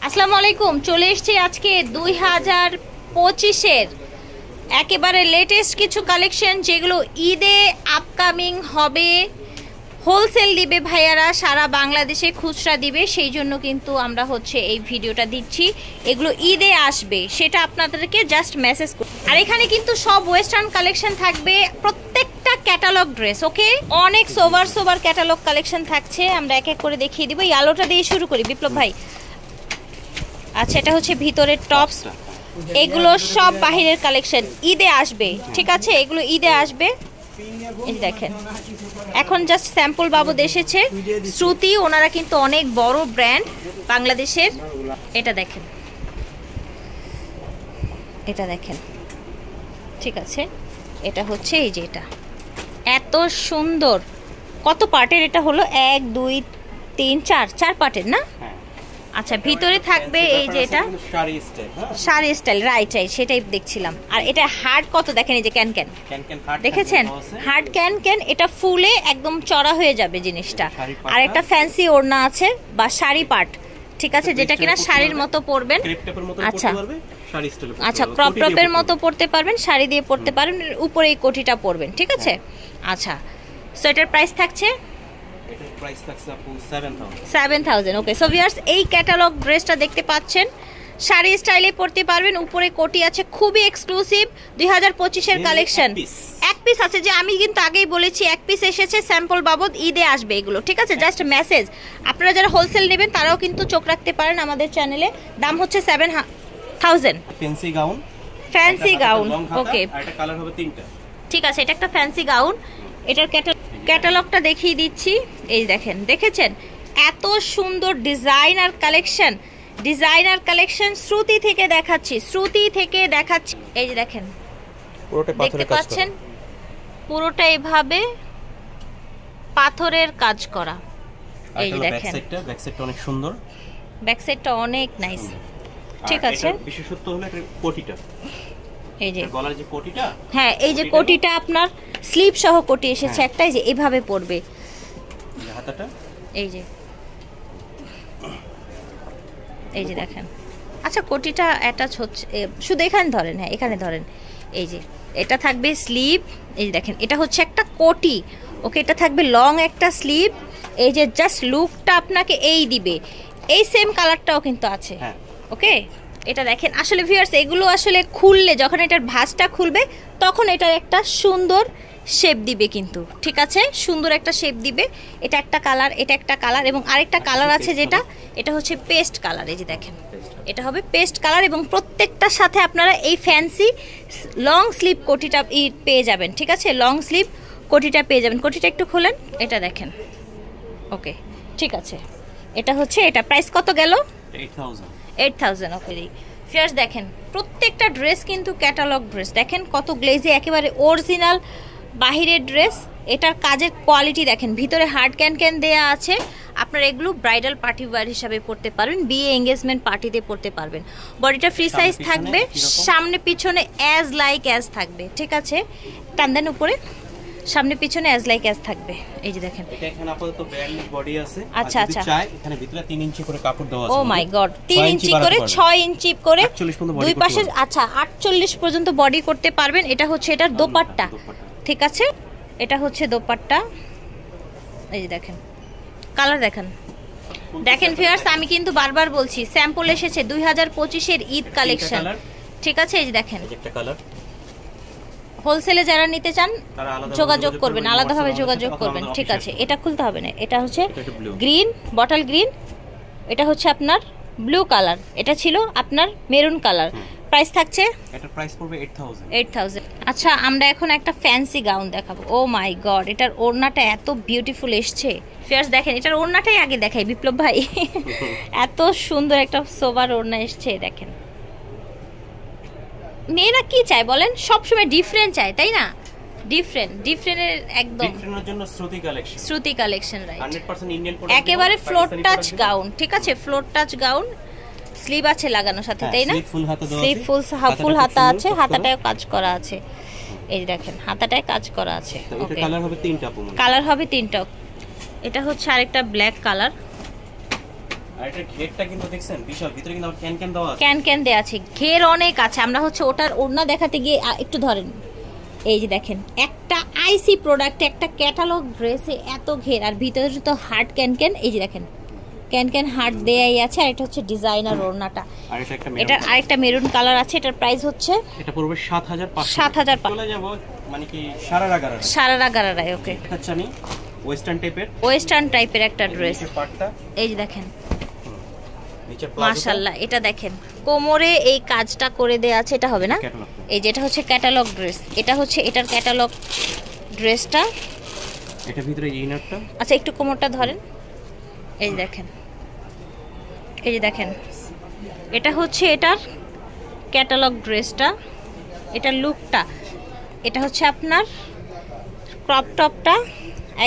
আসসালামু আলাইকুম, চলে এসেছি আজকে 2025-এর একেবারে লেটেস্ট কিছু কালেকশন, যেগুলো ঈদে আপকামিং হবে। হোলসেল দিবে ভাইয়ারা, সারা বাংলাদেশে খুচরা দিবে, সেই জন্য কিন্তু আমরা এই ভিডিওটা দিচ্ছি। এগুলো ঈদে আসবে, সেটা আপনাদেরকে জাস্ট মেসেজ করি। আর এখানে কিন্তু সব ওয়েস্টার্ন কালেকশন থাকবে, প্রত্যেকটা ক্যাটালগ ড্রেস। ওকে, অনেক সোভার ক্যাটালগ কালেকশন থাকছে, আমরা এক এক করে দেখিয়ে দিব। এই আলোটা দিয়ে শুরু করি বিপ্লব ভাই। আচ্ছা, এটা হচ্ছে ভিতরের টপস, এগুলো সব বাহিরের কালেকশন, ঈদে আসবে। ঠিক আছে, এগুলো ঈদে আসবে। এই দেখেন, এখন জাস্ট স্যাম্পল বাবদ এসেছে। শ্রুতি, ওনারা কিন্তু অনেক বড় ব্র্যান্ড বাংলাদেশের। এটা দেখেন, এটা দেখেন। ঠিক আছে, এটা হচ্ছে এই যে, এটা এত সুন্দর। কত পার্টের এটা হলো? 1 2 3 4 4 পার্টের না? আচ্ছা, ভিতরে থাকবে এই যে, এটা শাড়ি স্টাইল, রাইট, সেটাই দেখছিলাম। আর এটা হার্ড কত দেখেন, এই যে ক্যান ক্যান দেখেছেন, হার্ড ক্যান ক্যান। এটা ফুলে একদম চড়া হয়ে যাবে জিনিসটা। আর একটা ফ্যান্সি ওড়না আছে বা শাড়ি পার্ট, ঠিক আছে, যেটা কিনা শাড়ির মতো পরবেন। আচ্ছা আচ্ছা, ক্রপ টপের মতো পরতে পারবেন, শাড়ি দিয়ে পরতে পারবেন, উপরে এই কোটিটা পরবেন। ঠিক আছে, আচ্ছা। সো এটার প্রাইস থাকছে 7,000। ওকে, সো ভিউয়ার্স, এই ক্যাটালগ ড্রেসটা দেখতে পাচ্ছেন, শাড়ি স্টাইলে পরতে পারবেন, উপরে কোটি আছে, খুবই এক্সক্লুসিভ 2025-এর কালেকশন। এক পিস আছে, যে আমি কিন্তু আগেই বলেছি এক পিস এসেছে, স্যাম্পল বাবদ ঈদে আসবে এগুলো। ঠিক আছে, জাস্ট মেসেজ। আপনারা যারা হোলসেল নেবেন তারাও কিন্তু চোখ রাখতে পারেন আমাদের চ্যানেলে। দাম হচ্ছে 7,000। Fancy gown. ওকে, কালার হবে 3টা। ঠিক আছে, এটা একটা ফ্যান্সি গাউন। এটার ক্যাটালগটা দেখিয়ে দিচ্ছি। এই দেখেন, দেখেছেন এত সুন্দর ডিজাইনার কালেকশন। শ্রুতি থেকে দেখাচ্ছি, এই যে দেখেন, দেখতে পাচ্ছেন পুরোটা এভাবে পাথরের কাজ করা। এই যে দেখেন, ব্যাক সাইডটা অনেক সুন্দর, ব্যাক সাইডটা অনেক নাইস। ঠিক আছে, বিশেষত্ব হলো এটা কোটিটা, এই যে গলার যে কোটিটা, হ্যাঁ, এই যে কোটিটা আপনার স্লিপ সহ কোটি এসেছে একটা, এই যে এভাবে পড়বে হাতাটা, এই যে দেখেন। আচ্ছা, কোটিটা অ্যাটাচ হচ্ছে, শুধু এখানে ধরেন, হ্যাঁ এখানে ধরেন। এই যে এটা থাকবে স্লিভ, এই যে দেখেন, এটা হচ্ছে একটা কোটি। ওকে, এটা থাকবে লং একটা স্লিভ। এই যে জাস্ট লুকটা আপনাকে এই দিবে। এই সেম কালারটাও কিন্তু আছে। ওকে, এটা দেখেন। আসলে ভিউয়ার্স, এগুলো আসলে খুললে, যখন এটার ভাঁজটা খুলবে, তখন এটার একটা সুন্দর শেপ দিবে কিন্তু। ঠিক আছে, সুন্দর একটা শেপ দিবে। এটা একটা কালার, এটা একটা কালার, এবং আরেকটা কালার আছে যেটা, এটা হচ্ছে পেস্ট কালার। এই যে দেখেন, এটা হবে পেস্ট কালার, এবং প্রত্যেকটার সাথে আপনারা এই ফ্যান্সি লং স্লিভ কোটিটা পেয়ে যাবেন। ঠিক আছে, লং স্লিভ কোটিটা পেয়ে যাবেন। কোটিটা একটু খোলেন, এটা দেখেন। ওকে, ঠিক আছে, এটা হচ্ছে, এটা প্রাইস কত গেল? 8,000। ওকে, ফিয়ার্স দেখেন, প্রত্যেকটা ড্রেস কিন্তু ক্যাটালগ ড্রেস। দেখেন কত গ্লেজি, একেবারে অরিজিনাল বাহিরের ড্রেস। এটার কাজের কোয়ালিটি দেখেন, ভিতরে হার্ড ক্যান ক্যান দেয়া আছে। আপনারা এগুলো ব্রাইডাল পার্টি ওয়্যার হিসাবে পরতে পারবেন, বিয়ে এঙ্গেজমেন্ট পার্টিতে পরতে পারবেন। বডিটা ফ্রি সাইজ থাকবে, সামনে পিছনে অ্যাজ লাইক অ্যাজ থাকবে। ঠিক আছে, টান দেন উপরে, সামনে পিছনে অ্যাজ লাইক অ্যাজ থাকবে। এই যে দেখেন, এটা এখানে আপাতত ব্র্যান্ড বডি আছে। আচ্ছা আচ্ছা, এখানে ভিতরে 3 ইঞ্চি করে কাপড় দেওয়া আছে। ও মাই গড, 3 ইঞ্চি করে, 6 ইঞ্চি করে, দুই পাশে। আচ্ছা, 48 পর্যন্ত বডি করতে পারবেন। এটা হচ্ছে এটার দোপাট্টা। ঠিক আছে, এটা হচ্ছে দোপাট্টা। এই যে দেখেন, কালার দেখেন, দেখেন ভিউয়ার্স, আমি কিন্তু বারবার বলছি, স্যাম্পল এসেছে 2025-এর ঈদ কালেকশন। ঠিক আছে, এই যে দেখেন, একটা কালার। হোলসেলে যারা নিতে চান যোগাযোগ করবেন, আলাদাভাবে যোগাযোগ করবেন। ঠিক আছে, এটা খুলতে হবে না। এটা হচ্ছে গ্রিন, বটল গ্রিন। এটা হচ্ছে আপনার ব্লু কালার, এটা ছিল আপনার মেরুন কালার। প্রাইস থাকছে, এটার প্রাইস পড়বে 8,000। আচ্ছা, আমরা এখন একটা ফ্যান্সি গাউন দেখাবো। ও মাই গড, এটার ওড়নাটা এত বিউটিফুল এসছে। ফিয়ার্স দেখেন, এটার ওড়নাটাই আগে দেখাই বিপ্লব ভাই। এত সুন্দর একটা সোবার ওড়না এসছে, দেখেন। মেয়েরা কি চায় বলেন? সবসময় ডিফারেন্ট চায়, তাই না? ডিফারেন্টের একদম শ্রুতি কালেকশন, রাইট। 100% ইন্ডিয়ান প্রোডাক্ট, একেবারে ফ্লোর টাচ গাউন। ঠিক আছে, ফ্লোর টাচ গাউন, স্লিভ আছে লাগানোর সাথে, তাই না? স্লিভ ফুল হাতা আছে, হাতাটায় কাজ করা আছে। এই দেখেন, হাতাটায় কাজ করা আছে। ওকে, কালার হবে 3টা। কালার হবে 3টা। এটা হচ্ছে আরেকটা ব্ল্যাক কালার। আর এটা ঘেরটা কিন্তু দেখছেন বিশাল, ভিতরে কিন্তু আবার ক্যান দেওয়া আছে। ক্যান দেয়া আছে, ঘের অনেক আছে। আমরা হচ্ছে ওটার ওড়না দেখাতে গিয়ে একটু ধরেন, এই যে দেখেন একটা আইসি প্রোডাক্ট, একটা ক্যাটালগ ড্রেসে এত ঘের, আর ভিতরে তো হার্ড ক্যান, এই যে দেখেন ক্যান হার্ড দেয়াই আছে। আর এটা হচ্ছে ডিজাইনার ওড়নাটা, আর এটা একটা এটার আরেকটা মেরুন কালার আছে। এটার প্রাইস হচ্ছে এটা পড়বে 7500। 7500 চলে যাব মানে কি সারারা গারারায়। ওকে, আচ্ছা আমি ওয়েস্টার্ন টাইপের একটা ড্রেস। পাটটা এই যে দেখেন নিচে মাশাআল্লাহ, এটা দেখেন কোমরে এই কাজটা করে দেয়া আছে। এটা হবে না, এই যে এটা হচ্ছে ক্যাটালগ ড্রেস, এটা হচ্ছে এটার ক্যাটালগ ড্রেসটা। এটা ভিতরে ইনারটা, আচ্ছা একটু কোমরটা ধরেন, এই যে দেখেন, এই যে দেখেন এটা হচ্ছে এটার ক্যাটালগ ড্রেসটা, এটার লুকটা। এটা হচ্ছে আপনার ক্রপ টপটা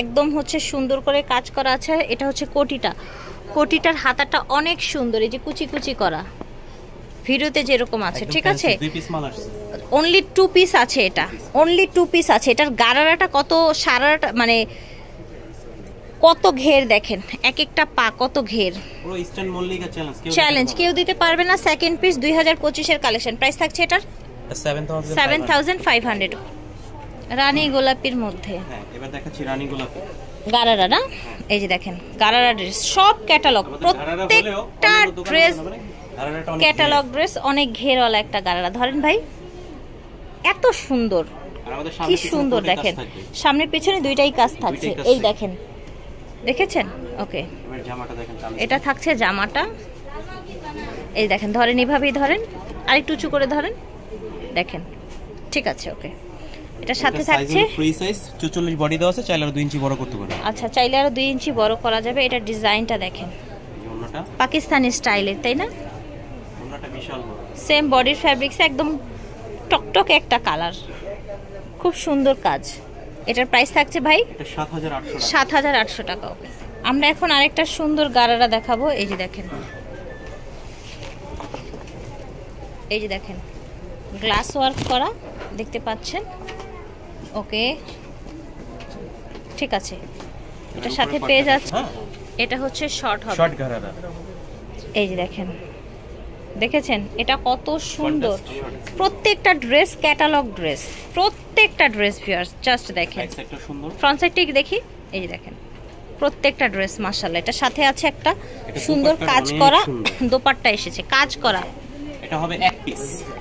একদম হচ্ছে সুন্দর করে কাজ করা আছে। এটা হচ্ছে কোটিটার হাতাটা অনেক সুন্দর, এই যে কুচি কুচি করা, ভিডিওতে যেরকম আছে, ঠিক আছে। অনলি 2 পিস আছে, এটা অনলি 2 পিস আছে। এটার গারারাটা কত, সারাটা মানে কত ঘের দেখেন, এক একটা পা কত ঘের। পুরো ইস্টার্ন মল্লিকা চ্যালেঞ্জ কেউ দিতে পারবে না। সেকেন্ড পিস 2025 এর কালেকশন, প্রাইস থাকছে এটার 7500। রানী গোলাপির মধ্যে, হ্যাঁ এবার দেখাচ্ছি রানী গোলাপি গারারা না, এই যে দেখেন গারারা ড্রেস, সব ক্যাটালগ, প্রত্যেকটা ড্রেস ক্যাটালগ ড্রেস, অনেক ঘেরওয়ালা একটা গারারা। ধরেন ভাই, এত সুন্দর, কি সুন্দর দেখেন, সামনে পিছনে দুইটাই কাজ থাকছে। এই দেখেন, দেখেছেন? ওকে, এটা থাকছে জামাটা, এই দেখেন, ধরেন এইভাবেই ধরেন, আর একটু উঁচু করে ধরেন, দেখেন, ঠিক আছে। ওকে, এটার সাথে থাকছে ফ্রি সাইজ 44 বডি দেওয়া আছে, চাইলে আরো 2 ইঞ্চি বড় করতে পারেন। আচ্ছা, চাইলে আরো 2 ইঞ্চি বড় করা যাবে। এটা ডিজাইনটা দেখেন, ওন্নাটা পাকিস্তানি স্টাইলের, তাই না? ওন্নাটা বিশাল বড়, সেম বডির ফ্যাব্রিক্স, একদম টকটক একটা কালার, খুব সুন্দর কাজ। এটার প্রাইস থাকছে ভাই এটা 7800 টাকা। 7800 টাকা। ওকে, আমরা এখন আরেকটা সুন্দর গারারা দেখাবো। এই যে দেখেন, এই যে দেখেন গ্লাস ওয়ার্ক করা, দেখতে পাচ্ছেন। ওকে, ঠিক আছে, এটার সাথে পেয়ে যাচ্ছে, এটা হচ্ছে শর্ট হবে, শর্ট গারারা। এই যে দেখেন, দেখেছেন এটা কত সুন্দর, প্রত্যেকটা ড্রেস ক্যাটালগ ড্রেস, প্রত্যেকটা ড্রেস ভিউয়ার্স জাস্ট দেখেন, ফ্রন্ট সাইডটা দেখি, এই যে দেখেন প্রত্যেকটা ড্রেস মাশাআল্লাহ। এটার সাথে আছে একটা সুন্দর কাজ করা দোপাট্টা এসেছে, কাজ করা। এটা হবে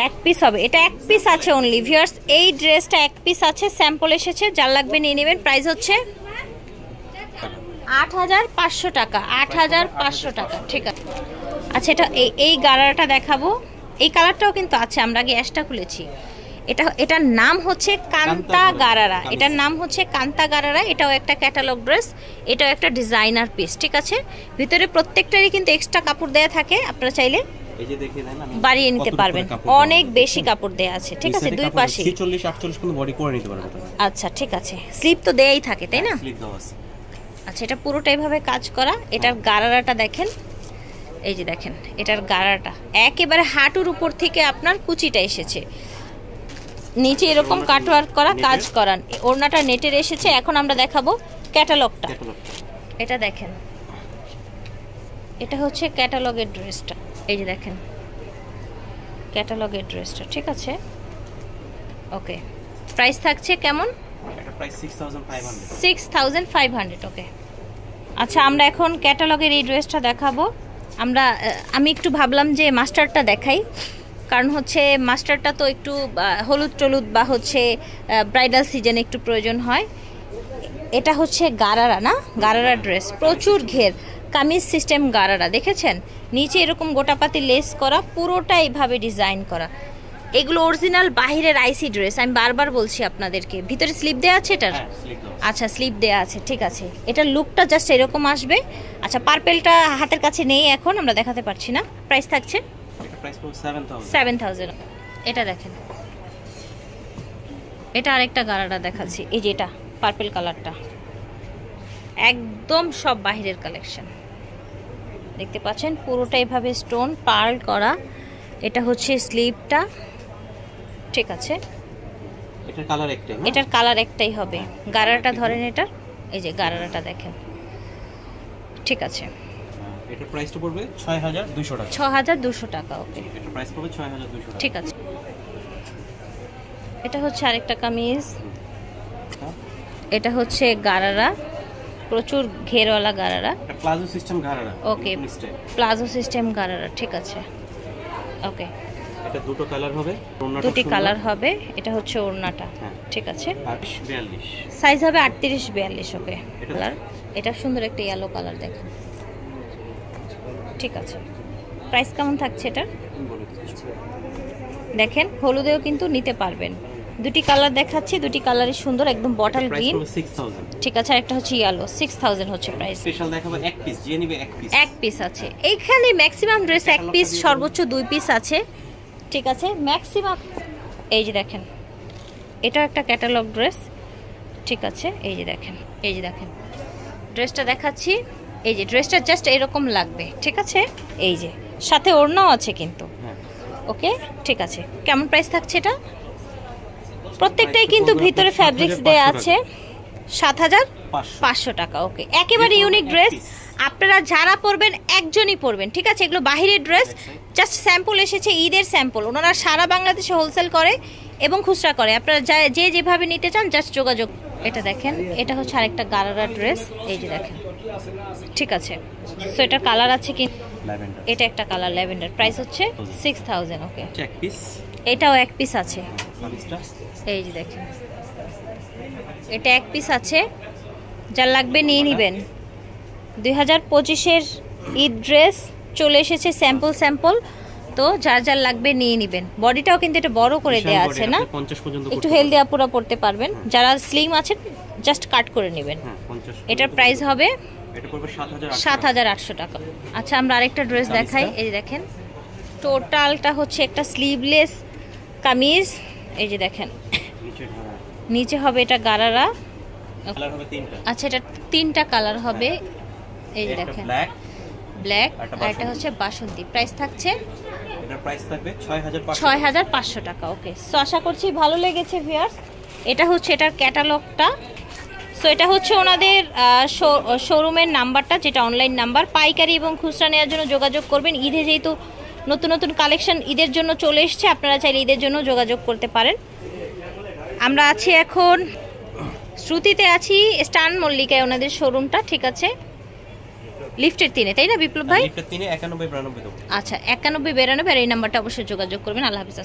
এক পিস হবে, এটা এক পিস আছে অনলি ভিউয়ার্স। এই ড্রেসটা এক পিস আছে, স্যাম্পল এসেছে, যার লাগবে নিয়ে নেবেন। প্রাইস হচ্ছে 8500 টাকা, 8500 টাকা, ঠিক আছে। আচ্ছা, এটা এই গারারাটা দেখাবো, এই কালারটাও কিন্তু আছে, আমরা আগে অ্যাশটা খুলেছি। এটার নাম হচ্ছে কান্তা গারারা, এটার নাম হচ্ছে কান্তা গারারা। এটাও একটা ক্যাটালগ ড্রেস, এটাও একটা ডিজাইনার পিস, ঠিক আছে। ভিতরে প্রত্যেকটারই কিন্তু এক্সট্রা কাপড় দেয়া থাকে, আপনারা চাইলে এই যে দেখে দেন, আমি বাড়িয়ে নিতে পারবেন, অনেক বেশি কাপড় দেয়া আছে, ঠিক আছে, দুই পাশে 46 48 পর্যন্ত বডি করে নিতে পারবেন। আচ্ছা, ঠিক আছে, স্লিপ তো দেয়াই থাকে, তাই না? স্লিপ দেওয়া আছে। আচ্ছা, এটা পুরোটাই ভাবে কাজ করা। এটার গারারাটা দেখেন, এই যে দেখেন এটার গারাটা একেবারে হাঁটুর উপর থেকে আপনার কুচিটা এসেছে, নিচে এরকম কাটওয়ার্ক করা কাজ করান, ওড়নাটা নেটের এসেছে। এখন আমরা দেখাবো ক্যাটালগটা, এটা দেখেন, এটা হচ্ছে ক্যাটালগের ড্রেসটা, এই যে দেখেন ক্যাটালগের ড্রেসটা, ঠিক আছে। ওকে, প্রাইস থাকছে কেমন? এটা প্রাইস 6500। ওকে, আচ্ছা, আমরা এখন ক্যাটালগের এই ড্রেসটা দেখাবো। আমি একটু ভাবলাম যে মাস্টারটা দেখাই, কারণ হচ্ছে মাস্টারটা তো একটু হলুদ টলুদ বা হচ্ছে ব্রাইডাল সিজনে একটু প্রয়োজন হয়। এটা হচ্ছে গারারা না, গারারা ড্রেস, প্রচুর ঘের, কামিজ সিস্টেম গারারা, দেখেছেন? নিচে এরকম গোটাপাতি লেস করা, পুরোটা এইভাবে ডিজাইন করা। এগুলো অরিজিনাল বাহিরের আইসি ড্রেস, আমি বারবার বলছি আপনাদেরকে। ভিতরে স্লিপ দেওয়া আছে এটার? আচ্ছা, স্লিপ দেওয়া আছে, ঠিক আছে। এটার লুকটা জাস্ট এরকম আসবে। আচ্ছা, পার্পেলটা হাতের কাছে নেই এখন, আমরা দেখাতে পারছি না। প্রাইস থাকছে 7000। এটা দেখেন, এটা আরেকটা গারারা দেখাচ্ছি, এই যে এটা পার্পেল কালারটা, একদম সব বাহিরের কালেকশন, দেখতে পাচ্ছেন পুরোটা এভাবে স্টোন পার্ল করা। এটা হচ্ছে স্লিপটা, ঠিক আছে। এটার কালার একটাই হবে। গারারাটা ধরেন, এটা এই যে গারারাটা দেখেন, ঠিক আছে। এটার প্রাইসটা পড়বে 6200 টাকা। 6200 টাকা। ওকে, এটার প্রাইস পড়বে 6200 টাকা। ঠিক আছে। এটা হচ্ছে আরেকটা কামিজ, এটা হচ্ছে গারারা, প্রচুর ঘেরওয়ালা গারারা। এটা প্লাজো সিস্টেম গারারা। ওকে, প্লাজো সিস্টেম গারারা, ঠিক আছে। ওকে, এটা দুটো কালার হবে, ওড়নাটা দুটি কালার হবে। এটা হচ্ছে ওড়নাটা, ঠিক আছে। 42 সাইজ হবে 38-42। ওকে, কালার এটা সুন্দর একটা ইয়েলো কালার দেখুন, ঠিক আছে। প্রাইস কেমন থাকছে এটা দেখেন, হলুদেও কিন্তু নিতে পারবেন। দুটি কালার দেখাচ্ছি, দুটি কালারই সুন্দর, একদম বটল গ্রিন, 6000। ঠিক আছে। আর একটা হচ্ছে ইয়েলো, 6000 হচ্ছে প্রাইস। স্পেশাল দেখাবো এক পিস, যে নিবে এক পিস। এক পিস আছে এইখানে, ম্যাক্সিমাম ড্রেস এক পিস, সর্বোচ্চ 2 পিস আছে, ঠিক আছে, ম্যাক্সিমাম। এই যে দেখেন, এটা একটা ক্যাটালগ ড্রেস, ঠিক আছে। এই যে দেখেন, এই যে দেখেন ড্রেসটা দেখাচ্ছি। এই যে ড্রেসটা জাস্ট এরকম লাগবে, ঠিক আছে। এই যে সাথে ওড়নাও আছে কিন্তু, ওকে, ঠিক আছে। কেমন প্রাইস থাকছে এটা? প্রত্যেকটাই কিন্তু ভিতরে ফ্যাব্রিক্স দেয়া আছে। 7500 টাকা। ওকে, একেবারে ইউনিক ড্রেস। আপনারা যারা পরবেন একজনই পরবেন, ঠিক আছে। এগুলো বাহিরের ড্রেস, জাস্ট স্যাম্পল এসেছে, ঈদের স্যাম্পল। ওনারা সারা বাংলাদেশে হোলসেল করে এবং খুচরা করে। আপনারা যে যেভাবে নিতে চান জাস্ট যোগাযোগ। এটা দেখেন, এটা হচ্ছে আরেকটা গারারা ড্রেস, এই যে দেখেন, ঠিক আছে। সো এটা কালার আছে কি, এটা একটা কালার ল্যাভেন্ডার, প্রাইস হচ্ছে 6000। ওকে, এক পিস, এটাও এক পিস আছে। এই যে দেখেন, এটা এক পিস আছে, যা লাগবে নিয়ে নেবেন। 2025-এর ঈদ ড্রেস চলে এসেছে, স্যাম্পল স্যাম্পল, তো যার যার লাগবে নিয়ে নেবেন। বডিটাও কিন্তু এটা বড় করে দেয়া আছে না, একটু হেলদি আপুরা পড়তে পারবেন। যারা স্লিম আছেন জাস্ট কাট করে নেবেন। এটার প্রাইস হবে 7800 টাকা। আচ্ছা, আমরা আরেকটা ড্রেস দেখাই। এই দেখেন, টোটালটা হচ্ছে একটা স্লিভলেস কামিজ। এই যে দেখেন, নিচে হবে এটা গারারা। আচ্ছা, এটা 3টা কালার হবে। এই যে দেখেন, ব্ল্যাক, আর এটা হচ্ছে বাসন্তী। প্রাইস থাকছে, এটার প্রাইস থাকবে 6500 টাকা। ওকে, সো আশা করছি ভালো লেগেছে ভিউয়ার্স। এটা হচ্ছে এটার ক্যাটালগটা। সো এটা হচ্ছে ওনাদের শোরুমের নাম্বারটা, যেটা অনলাইন নাম্বার। পাইকারি এবং খুচরা নেওয়ার জন্য যোগাযোগ করবেন। ঈদে যেহেতু নতুন নতুন কালেকশন ঈদের জন্য চলে এসছে, আপনারা চাইলে ঈদের জন্য যোগাযোগ করতে পারেন। আমরা আছি এখন শ্রুতিতে আছি, স্টান মল্লিকায় ওনাদের শোরুমটা, ঠিক আছে। লিফটের 3-এ, তাই না বিপ্লব ভাই? লিফটের 3-এ 9192। আচ্ছা, 9192, আর এই নাম্বারটা অবশ্যই যোগাযোগ করবেন। আল্লাহ হাফেজ।